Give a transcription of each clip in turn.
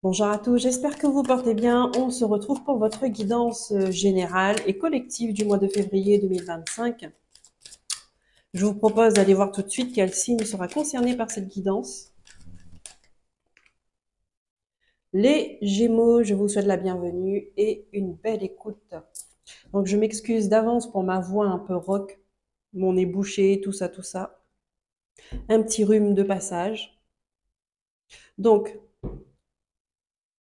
Bonjour à tous, j'espère que vous portez bien. On se retrouve pour votre guidance générale et collective du mois de février 2025. Je vous propose d'aller voir tout de suite quel signe sera concerné par cette guidance. Les Gémeaux, je vous souhaite la bienvenue et une belle écoute. Donc je m'excuse d'avance pour ma voix un peu rauque, mon nez bouché, tout ça, tout ça. Un petit rhume de passage. Donc,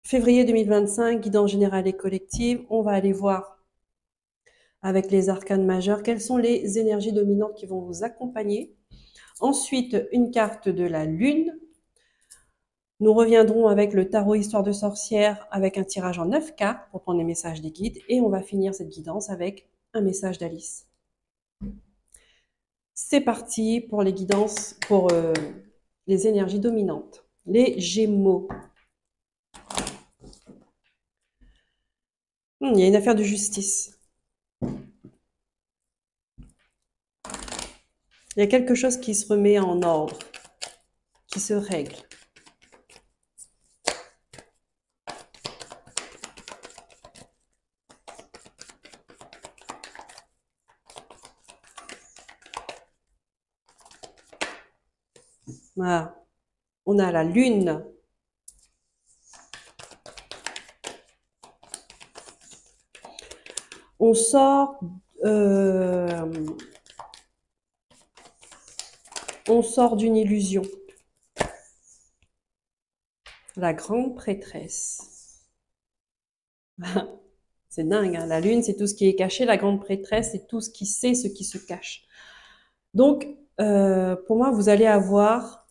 février 2025, guidance générale et collective, on va aller voir avec les arcanes majeurs, quelles sont les énergies dominantes qui vont vous accompagner. Ensuite, une carte de la lune. Nous reviendrons avec le tarot Histoire de sorcière avec un tirage en 9 cartes pour prendre les messages des guides. Et on va finir cette guidance avec un message d'Alice. C'est parti pour les guidances, pour les énergies dominantes. Les Gémeaux. Il y a une affaire de justice. Il y a quelque chose qui se remet en ordre, qui se règle. Voilà. On a la lune. On sort d'une illusion. La grande prêtresse. C'est dingue, hein. La lune, c'est tout ce qui est caché. La grande prêtresse, c'est tout ce qui sait, ce qui se cache. Donc, pour moi, vous allez avoir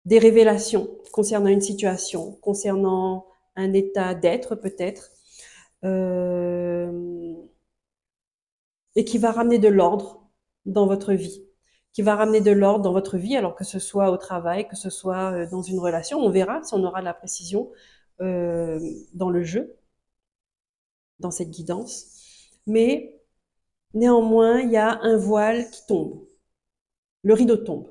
des révélations concernant une situation, concernant un état d'être peut-être, et qui va ramener de l'ordre dans votre vie. Qui va ramener de l'ordre dans votre vie, alors que ce soit au travail, que ce soit dans une relation. On verra si on aura de la précision dans le jeu, dans cette guidance. Mais néanmoins, il y a un voile qui tombe. Le rideau tombe.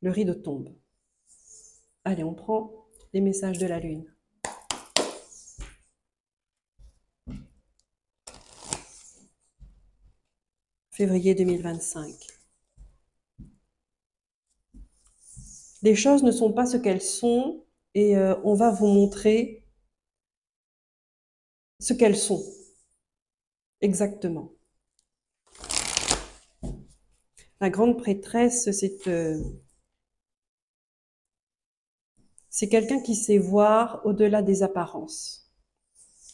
Le rideau tombe. Allez, on prend les messages de la lune. Février 2025. Les choses ne sont pas ce qu'elles sont et on va vous montrer ce qu'elles sont. Exactement. La grande prêtresse, c'est quelqu'un qui sait voir au-delà des apparences.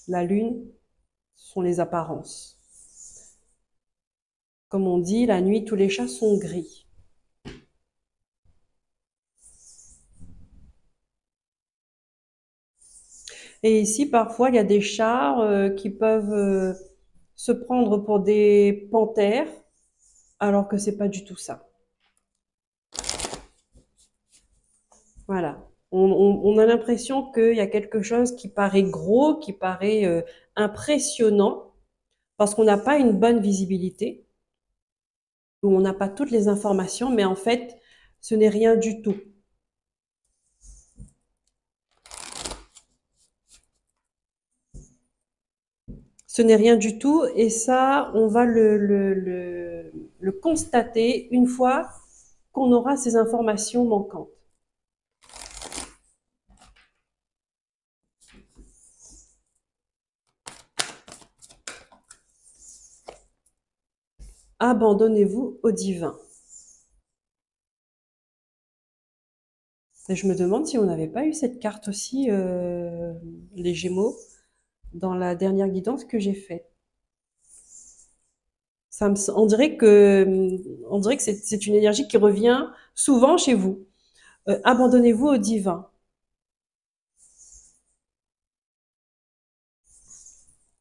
La lune sont les apparences. Comme on dit, la nuit, tous les chats sont gris. Et ici, parfois, il y a des chats qui peuvent se prendre pour des panthères, alors que c'est pas du tout ça. Voilà. On a l'impression qu'il y a quelque chose qui paraît gros, qui paraît impressionnant, parce qu'on n'a pas une bonne visibilité, ou on n'a pas toutes les informations, mais en fait, ce n'est rien du tout. Ce n'est rien du tout, et ça, on va le constater une fois qu'on aura ces informations manquantes. Abandonnez-vous au divin. Et je me demande si on n'avait pas eu cette carte aussi, les Gémeaux, dans la dernière guidance que j'ai faite. On dirait que c'est une énergie qui revient souvent chez vous. Abandonnez-vous au divin.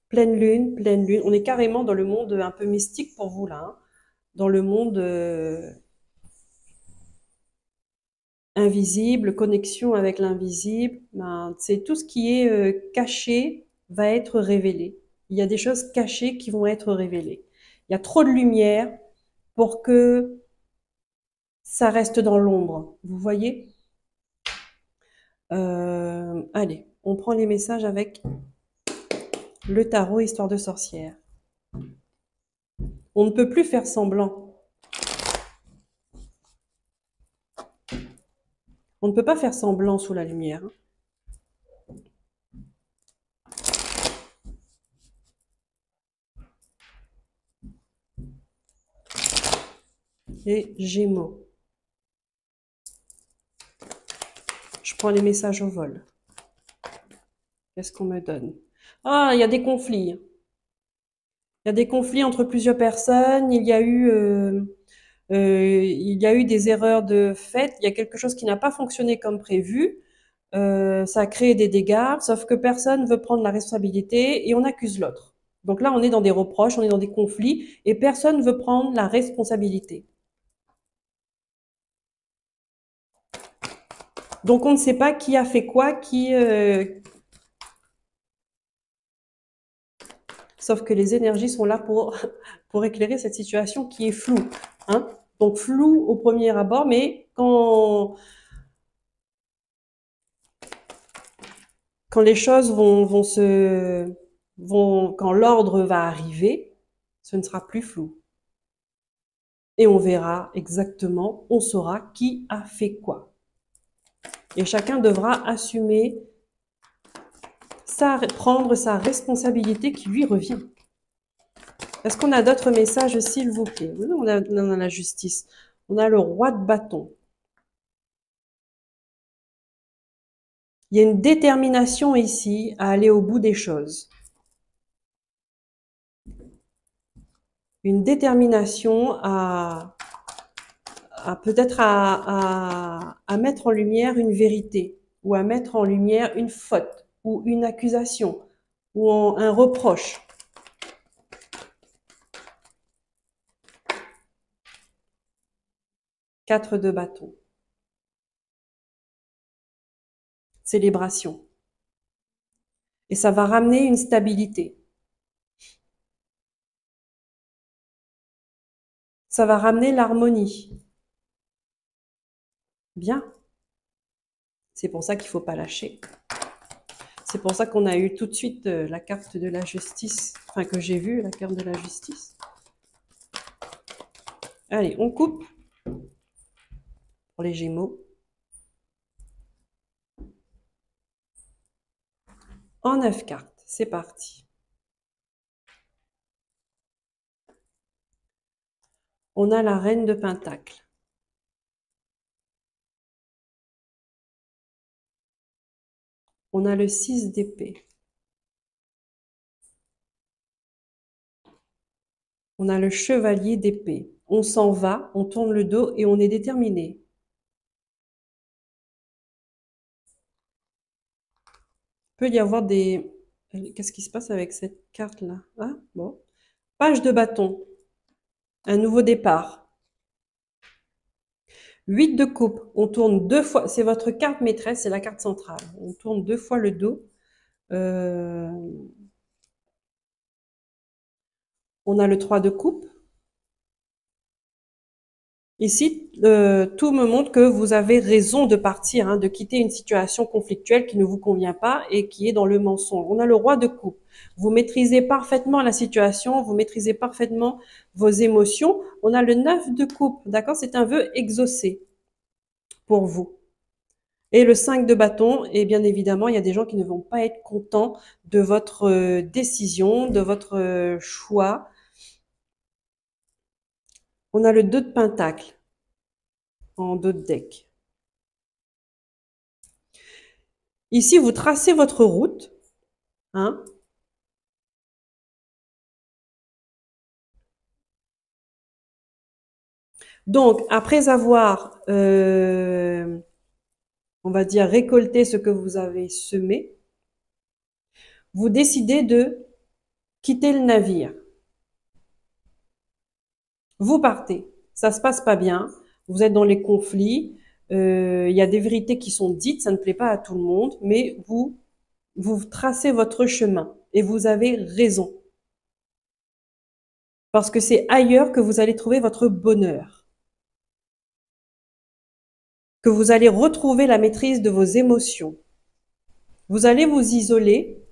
Pleine lune, pleine lune. On est carrément dans le monde un peu mystique pour vous là, hein. Dans le monde invisible, connexion avec l'invisible. Ben, c'est tout ce qui est caché va être révélé. Il y a des choses cachées qui vont être révélées. Il y a trop de lumière pour que ça reste dans l'ombre. Vous voyez? Allez, on prend les messages avec le tarot Histoire de sorcière. On ne peut plus faire semblant. On ne peut pas faire semblant sous la lumière. Et Gémeaux. Je prends les messages au vol. Qu'est-ce qu'on me donne? Ah, il y a des conflits. Il y a des conflits entre plusieurs personnes. Il y a eu des erreurs de fait. Il y a quelque chose qui n'a pas fonctionné comme prévu. Ça a créé des dégâts, sauf que personne veut prendre la responsabilité et on accuse l'autre. Donc là, on est dans des reproches, on est dans des conflits et personne veut prendre la responsabilité. Donc on ne sait pas qui a fait quoi, sauf que les énergies sont là pour éclairer cette situation qui est floue. Hein. Donc flou au premier abord, mais quand les choses quand l'ordre va arriver, ce ne sera plus flou. Et on verra exactement, on saura qui a fait quoi. Et chacun devra assumer, prendre sa responsabilité qui lui revient. Est-ce qu'on a d'autres messages, s'il vous plaît? On a la justice. On a le roi de bâton. Il y a une détermination ici à aller au bout des choses. Une détermination à peut-être à mettre en lumière une vérité, ou à mettre en lumière une faute, ou une accusation, ou un reproche. Quatre de bâton. Célébration. Et ça va ramener une stabilité. Ça va ramener l'harmonie. Bien. C'est pour ça qu'il ne faut pas lâcher. C'est pour ça qu'on a eu tout de suite la carte de la justice. Enfin, que j'ai vu, la carte de la justice. Allez, on coupe pour les Gémeaux. En 9 cartes, c'est parti. On a la reine de Pentacle. On a le 6 d'épée. On a le chevalier d'épée. On s'en va, on tourne le dos et on est déterminé. Il peut y avoir des... Qu'est-ce qui se passe avec cette carte-là? Ah, bon. Page de bâton. Un nouveau départ. 8 de coupe. On tourne 2 fois. C'est votre carte maîtresse, c'est la carte centrale. On tourne 2 fois le dos. On a le 3 de coupe. Ici, tout me montre que vous avez raison de partir, hein, de quitter une situation conflictuelle qui ne vous convient pas et qui est dans le mensonge. On a le roi de coupe. Vous maîtrisez parfaitement la situation, vous maîtrisez parfaitement vos émotions. On a le 9 de coupe, d'accord? C'est un vœu exaucé pour vous. Et le 5 de bâton, et bien évidemment, il y a des gens qui ne vont pas être contents de votre décision, de votre choix. On a le 2 de pentacle en dos de deck. Ici, vous tracez votre route. Hein. Donc, après avoir, on va dire, récolté ce que vous avez semé, vous décidez de quitter le navire. Vous partez. Ça se passe pas bien. Vous êtes dans les conflits. Il y a des vérités qui sont dites. Ça ne plaît pas à tout le monde, mais vous tracez votre chemin et vous avez raison. Parce que c'est ailleurs que vous allez trouver votre bonheur. Que vous allez retrouver la maîtrise de vos émotions. Vous allez vous isoler,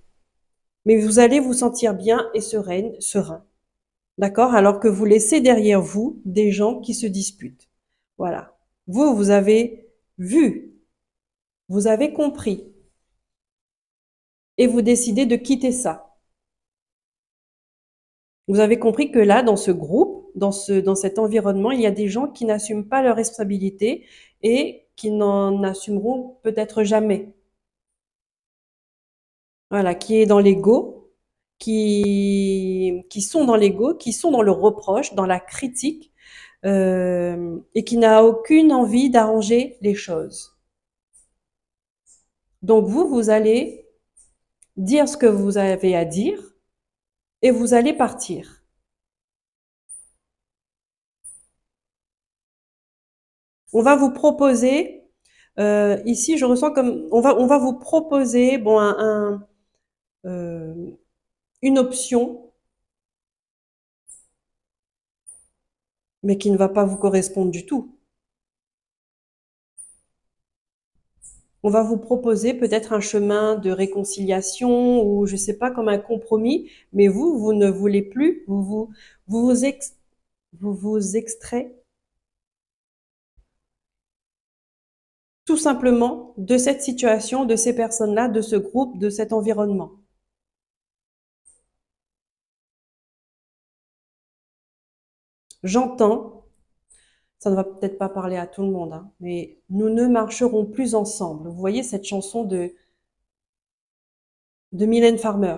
mais vous allez vous sentir bien et serein. D'accord? Alors que vous laissez derrière vous des gens qui se disputent. Voilà. Vous avez vu, vous avez compris, et vous décidez de quitter ça. Vous avez compris que là, dans ce groupe, dans cet environnement, il y a des gens qui n'assument pas leurs responsabilités et qui n'en assumeront peut-être jamais. Voilà, qui est dans l'ego, qui sont dans l'ego, qui sont dans le reproche, dans la critique, et qui n'a aucune envie d'arranger les choses. Donc vous allez dire ce que vous avez à dire et vous allez partir. On va vous proposer, ici je ressens comme, on va vous proposer, bon, euh, une option, mais qui ne va pas vous correspondre du tout. On va vous proposer peut-être un chemin de réconciliation ou je sais pas, comme un compromis, mais vous ne voulez plus, vous vous, vous vous extrait tout simplement de cette situation, de ces personnes-là, de ce groupe, de cet environnement. J'entends, ça ne va peut-être pas parler à tout le monde, hein, mais nous ne marcherons plus ensemble. Vous voyez cette chanson de Mylène Farmer.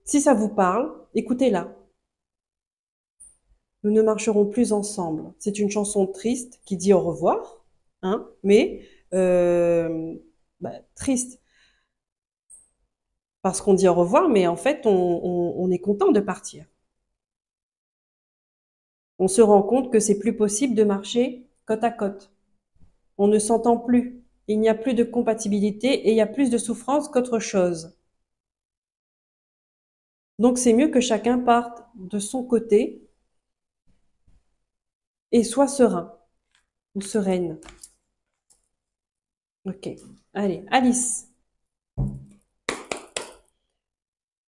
Si ça vous parle, écoutez-la. Nous ne marcherons plus ensemble. C'est une chanson triste qui dit au revoir, hein, mais triste parce qu'on dit au revoir, mais en fait, on est content de partir. On se rend compte que c'est plus possible de marcher côte à côte. On ne s'entend plus. Il n'y a plus de compatibilité et il y a plus de souffrance qu'autre chose. Donc c'est mieux que chacun parte de son côté et soit serein ou sereine. Ok. Allez, Alice.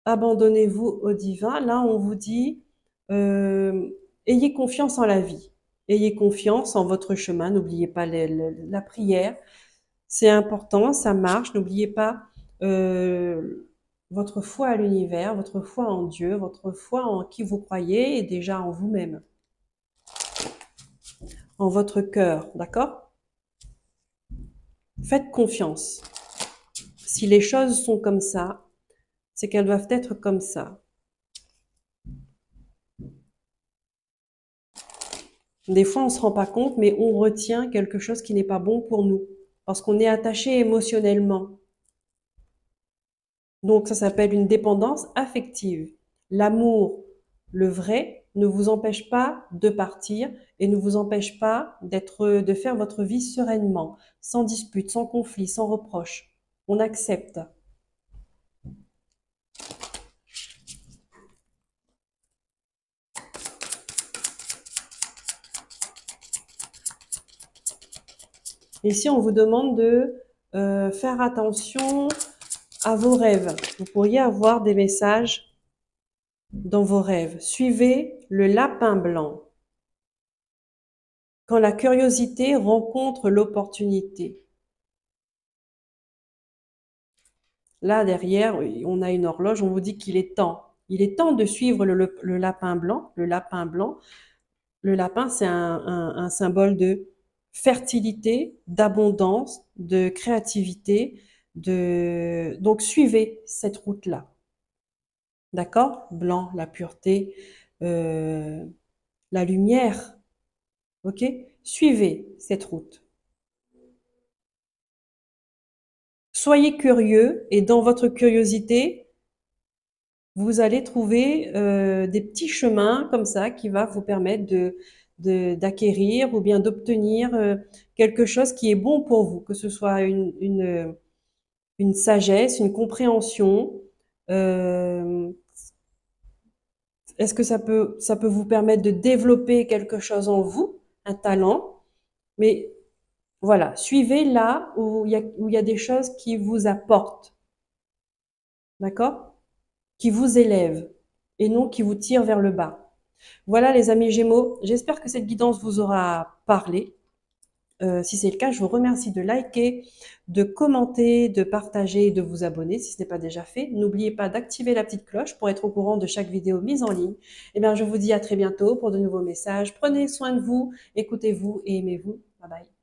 Abandonnez-vous au divin. Là, on vous dit, euh, ayez confiance en la vie. Ayez confiance en votre chemin. N'oubliez pas la prière. C'est important, ça marche. N'oubliez pas votre foi à l'univers, votre foi en Dieu, votre foi en qui vous croyez et déjà en vous-même, en votre cœur, d'accord? Faites confiance. Si les choses sont comme ça, c'est qu'elles doivent être comme ça. Des fois, on ne se rend pas compte, mais on retient quelque chose qui n'est pas bon pour nous, parce qu'on est attaché émotionnellement. Donc, ça s'appelle une dépendance affective. L'amour, le vrai, ne vous empêche pas de partir et ne vous empêche pas de faire votre vie sereinement, sans dispute, sans conflit, sans reproche. On accepte. Ici, on vous demande de faire attention à vos rêves. Vous pourriez avoir des messages dans vos rêves. Suivez le lapin blanc. Quand la curiosité rencontre l'opportunité. Là, derrière, on a une horloge, on vous dit qu'il est temps. Il est temps de suivre le lapin blanc. Le lapin blanc, le lapin, c'est un symbole de fertilité, d'abondance, de créativité. Donc, suivez cette route-là. D'accord? Blanc, la pureté, euh, la lumière. Ok? Suivez cette route. Soyez curieux et dans votre curiosité, vous allez trouver des petits chemins comme ça qui va vous permettre d'acquérir ou bien d'obtenir quelque chose qui est bon pour vous, que ce soit une sagesse, une compréhension. Euh, Est-ce que ça peut vous permettre de développer quelque chose en vous, un talent, mais Voilà, suivez là où il y a des choses qui vous apportent, d'accord? Qui vous élèvent et non qui vous tirent vers le bas. Voilà les amis Gémeaux, j'espère que cette guidance vous aura parlé. Si c'est le cas, je vous remercie de liker, de commenter, de partager et de vous abonner si ce n'est pas déjà fait. N'oubliez pas d'activer la petite cloche pour être au courant de chaque vidéo mise en ligne. Eh bien, je vous dis à très bientôt pour de nouveaux messages. Prenez soin de vous, écoutez-vous et aimez-vous. Bye bye.